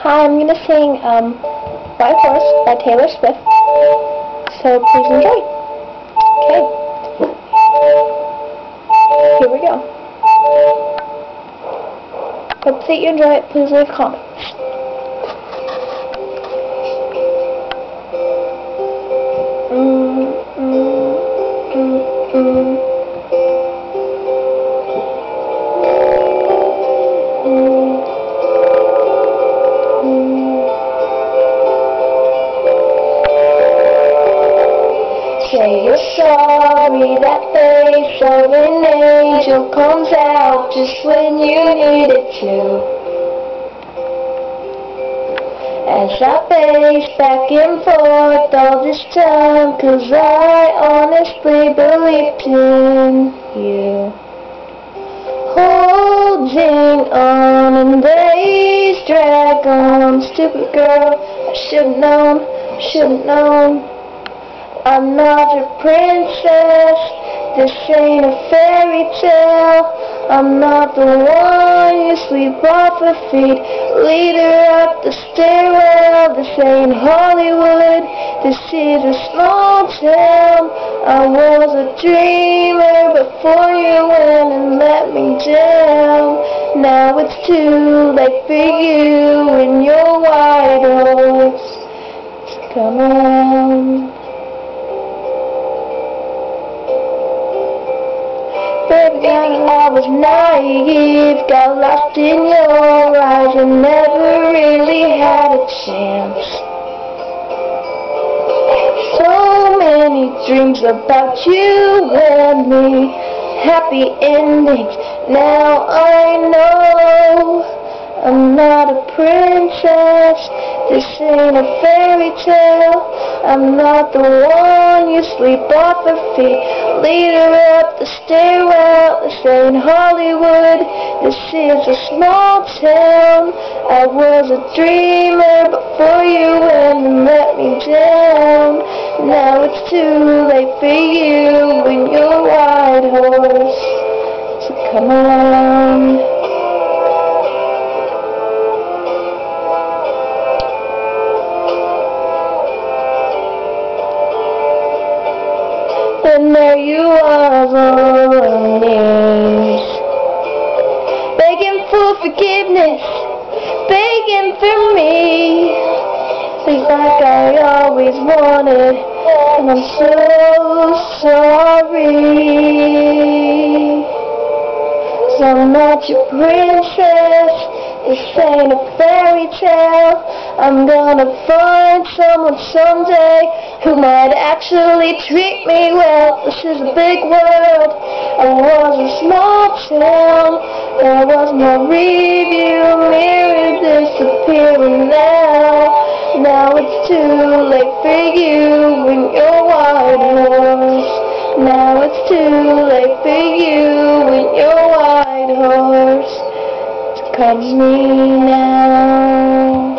Hi, I'm gonna sing White Horse by Taylor Swift. So please enjoy. Okay. Here we go. Hope that you enjoy it. Please leave comments. Say you're sorry, that face of an angel comes out just when you need it to. As I pace back and forth all this time, 'cause I honestly believed in you. Holding on and days drag on, stupid girl, I should've known. I'm not your princess, this ain't a fairy tale. I'm not the one you sweep off her feet, lead her up the stairwell. This ain't Hollywood, this is a small town. I was a dreamer before you went and let me down. Now it's too late for you and your white horse to come around. Baby, I was naive, got lost in your eyes and never really had a chance. So many dreams about you and me, happy endings. Now I know I'm not a princess, this ain't a fairy tale. I'm not the one you sweep off her feet, lead her up the stairwell. This ain't Hollywood, this is a small town. I was a dreamer before you went and let me down. Now it's too late for you and your white horse to come around. And there you are on your knees, begging for forgiveness, begging for me, just like I always wanted, and I'm so sorry. 'Cause I'm not your princess, this ain't a fairy tale. I'm gonna find someone someday who might actually treat me well. This is a big world, I was a small town. There was no review mirror disappearing now. Now it's too late for you and your white horse. Now it's too late for you and your white horse to come to me now.